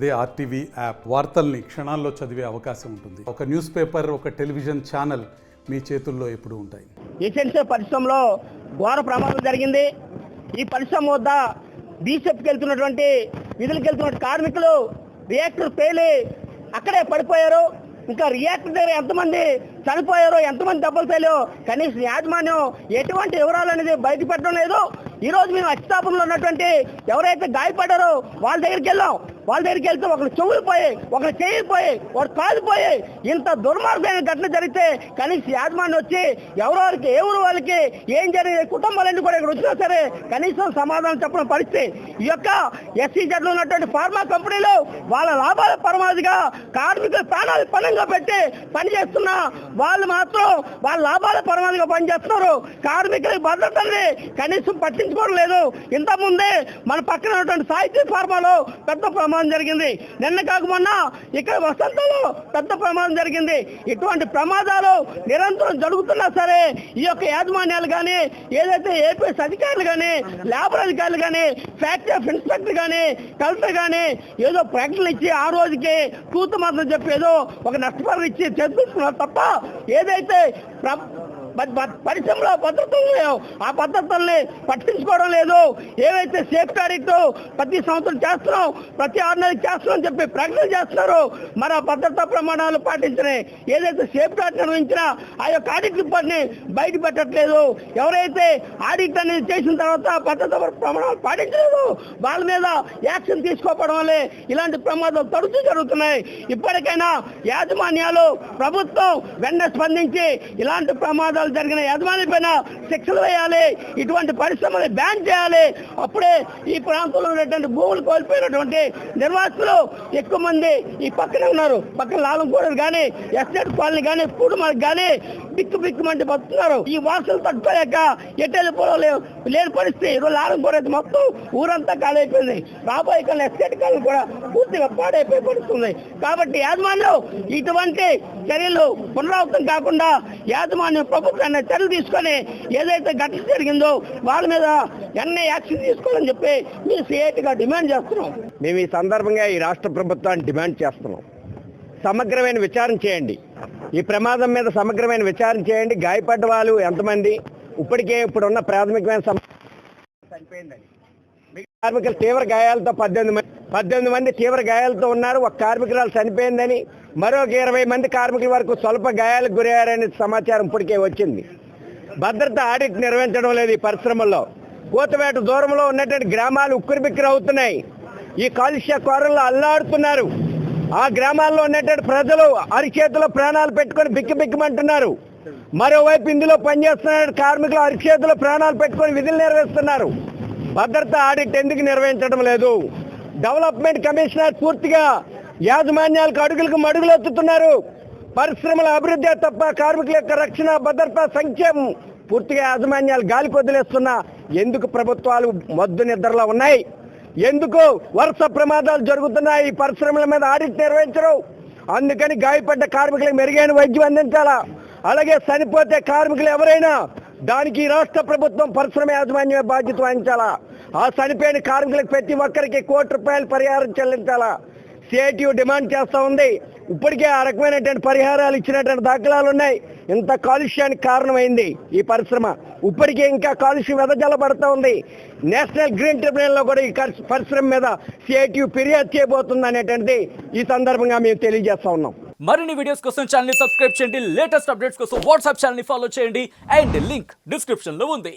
అదే RTV app వార్తల్ని క్షణాల్లో చదివే అవకాశం ఉంటుంది. ఒక న్యూస్ పేపర్, ఒక టెలివిజన్ ఛానల్ మీ చేతుల్లో ఎప్పుడూ ఉంటాయి. ఎసెన్షియల్ పరిశ్రమలో ఘోర ప్రమాదం జరిగింది. ఈ పరిశ్రమ వద్ద బీసెఫ్కి వెళ్తున్నటువంటి విధులకు వెళ్తున్న కార్మికులు రియాక్టర్ పేలి అక్కడే పడిపోయారు. ఇంకా రియాక్టర్ దగ్గర ఎంతమంది చనిపోయారో, ఎంతమంది దెబ్బలు పేలారో కనీసం యాజమాన్యం ఎటువంటి వివరాలు అనేది బయట పెట్టడం లేదు. ఈ రోజు మేము అత్యుతాపంలో ఉన్నటువంటి ఎవరైతే గాయపడ్డారో వాళ్ళ దగ్గరికి వెళ్ళాం. వాళ్ళ దగ్గరికి వెళ్తే ఒకరు చెవులు పోయి, ఒకరు చేయి పోయి, ఒకరు కాలు పోయి, ఇంత దుర్మార్గమైన ఘటన జరిగితే కనీసం యాజమాన్యం వచ్చి ఎవరికి ఏ ఊరు వాళ్ళకి ఏం జరిగింది, కుటుంబాలన్నీ కూడా ఇక్కడ వచ్చినా సరే కనీసం సమాధానం చెప్పడం పరిస్థితి. ఈ యొక్క ఎస్సీజెడ్లో ఉన్నటువంటి ఫార్మా కంపెనీలు వాళ్ళ లాభాల పరమావధిగా కార్మికుల ప్రాణాలు పణంగా పెట్టి పనిచేస్తున్న వాళ్ళు మాత్రం వాళ్ళ లాభాల పరమావధిగా పనిచేస్తున్నారు. కార్మికుల భద్రతని కనీసం పట్టించుకోవడం లేదు. ఇంతకుముందే మన పక్కన ఉన్నటువంటి సాహిత్య ఫార్మాలో పెద్ద ప్రమాదం జరిగింది. నిన్న కాక మొన్న ఇక్కడ వసంతలో పెద్ద ప్రమాదం జరిగింది. ఇటువంటి ప్రమాదాలు నిరంతరం జరుగుతున్నా సరే ఈ యొక్క యాజమాన్యాలు కానీ, ఏదైతే ఏపీఎస్ అధికారులు కానీ, లేబర్ అధికారులు కానీ, ఫ్యాక్టరీ ఆఫ్ ఇన్స్పెక్టర్ కానీ, కలెక్టర్ కానీ ఏదో ప్రకటనలు ఇచ్చి ఆ రోజుకి కూతు మాత్రం చెప్పి ఏదో ఒక నష్టపరిహారం ఇచ్చి చేస్తున్నారు తప్ప ఏదైతే పరిశ్రమలో భద్రతలు లేవు ఆ భద్రతల్ని పట్టించుకోవడం లేదు. ఏవైతే సేఫ్టీ ఆడిట్ ప్రతి సంవత్సరం చేస్తున్నాం, ప్రతి 6 నెలలకు చేస్తున్నాం చెప్పి ప్రకటన చేస్తున్నారు. మరి ఆ భద్రతా ప్రమాణాలు పాటించినాయి. ఏదైతే సేఫ్టీ ఆడిట్ నిర్వహించినా ఆ యొక్క ఆడిట్ రిపోర్ట్ని బయట పెట్టట్లేదు. ఎవరైతే ఆడిట్ అనేది చేసిన తర్వాత భద్రతా ప్రమాణాలు పాటించలేదు వాళ్ళ మీద యాక్షన్ తీసుకోవడం వల్లే ఇలాంటి ప్రమాదాలు తరచూ జరుగుతున్నాయి. ఇప్పటికైనా యాజమాన్యాలు, ప్రభుత్వం వెంటనే స్పందించి ఇలాంటి ప్రమాదాలు జరిగిన యాజమాన్యం పైన శిక్షలు వేయాలి. ఇటువంటి పరిశ్రమలు బ్యాన్ చేయాలి. అప్పుడే ఈ ప్రాంతంలో ఉన్నటువంటి భూములు కోల్పోయినటువంటి నిర్వాసితులు ఎక్కువ మంది ఈ పక్కనే ఉన్నారు. పక్కన లాలంకోడలు కానీ, ఎస్టేట్ కాలనీ కానీ, పూడుమలకు కానీ బిక్కుమంటే బతున్నారు. ఈ వాసనలు తట్టుకోలేక ఎట్టెళ్ళిపోవడం లేని పరిస్థితి. ఈరోజు లాలంకోడ మొత్తం ఊరంతా ఖాళీ అయిపోయింది. రాబోయే కాలం ఎస్టేట్ కాలనీ కూడా పూర్తిగా పాడైపోయి పడుతుంది. కాబట్టి యాజమాన్యం ఇటువంటి చర్యలు పునరావృతం కాకుండా యాజమాన్యం ప్రభుత్వాన్ని చర్యలు తీసుకొని ఏదైతే ఘటన జరిగిందో వాళ్ళ మీద ఎన్ని యాక్షన్ తీసుకోవాలని చెప్పి మీ సిఐటిగా డిమాండ్ చేస్తున్నాం. మేము ఈ సందర్భంగా ఈ రాష్ట్ర ప్రభుత్వాన్ని డిమాండ్ చేస్తున్నాం. సమగ్రమైన విచారణ చేయండి. ఈ ప్రమాదం మీద సమగ్రమైన విచారణ చేయండి. గాయపడ్డ వాళ్ళు ఎంతమంది, ఇప్పుడున్న ప్రాథమికమైన చనిపోయిందని, కార్మికులు తీవ్ర గాయాలతో 18 మంది తీవ్ర గాయాలతో ఉన్నారు. ఒక కార్మికురాలు చనిపోయిందని, మరొక 20 మంది కార్మికుల వరకు స్వల్ప గాయాలకు గురయ్యారనే సమాచారం ఇప్పటికే వచ్చింది. భద్రత ఆడిట్ నిర్వహించడం లేదు. ఈ పరిశ్రమల్లో కూతవేట దూరంలో ఉన్నటువంటి గ్రామాలు ఉక్కిరిబిక్కిరి అవుతున్నాయి. ఈ కాలుష్య కోరల్లో అల్లాడుతున్నారు. ఆ గ్రామాల్లో ఉన్నటువంటి ప్రజలు అరిచేతిలో ప్రాణాలు పెట్టుకొని బిక్కుమంటున్నారు. మరోవైపు ఇందులో పనిచేస్తున్న కార్మికులు అరిచేతిలో ప్రాణాలు పెట్టుకొని విధులు నిర్వహిస్తున్నారు. భద్రతా ఆడిట్ ఎందుకు నిర్వహించడం లేదు? డెవలప్మెంట్ కమిషనర్ పూర్తిగా యాజమాన్యాలకు అడుగులకు మడుగులెత్తుతున్నారు. పరిశ్రమల అభివృద్ధి తప్ప కార్మికుల యొక్క రక్షణ, భద్రత, సంక్షేమం పూర్తిగా యాజమాన్యాలు గాలికి వదిలేస్తున్నా ఎందుకు ప్రభుత్వాలు మొద్దు నిద్రలో ఉన్నాయి? ఎందుకు వరుస ప్రమాదాలు జరుగుతున్నాయి? ఈ పరిశ్రమల మీద ఆడిట్ నిర్వహించరు. అందుకని గాయపడ్డ కార్మికులకు మెరుగైన వైద్యం అందించాలా. అలాగే చనిపోతే కార్మికులు ఎవరైనా దానికి రాష్ట్ర ప్రభుత్వం, పరిశ్రమ యాజమాన్యమే బాధ్యత వహించాలా. ఆ చనిపోయిన కార్మికులకు ప్రతి ఒక్కరికి ₹1 కోటి పరిహారం చెల్లించాలా. సిఐటియు డిమాండ్ చేస్తూ ఉంది. ఇప్పటికే ఆ రకమైనటువంటి పరిహారాలు ఇచ్చినటువంటి దాఖలాలు ఉన్నాయి. ఇంత కాలుష్యానికి కారణమైంది ఈ పరిశ్రమ. ఇప్పటికే ఇంకా కాలుష్యం వెదజల్లబడుతూ ఉంది. నేషనల్ గ్రీన్ ట్రిబ్యునల్లో కూడా ఈ పరిశ్రమ మీద సిఐటియు ఫిర్యాదు చేయబోతుంది అనేటువంటిది ఈ సందర్భంగా మేము తెలియజేస్తా ఉన్నాం. మరిన్ని వీడియోస్ కోసం ఛానల్ ని సబ్స్క్రైబ్ చేయండి. లేటెస్ట్ అప్డేట్స్ కోసం వాట్సాప్ ఛానల్ ని ఫాలో చేయండి. అండ్ లింక్ డిస్క్రిప్షన్ లో ఉంది.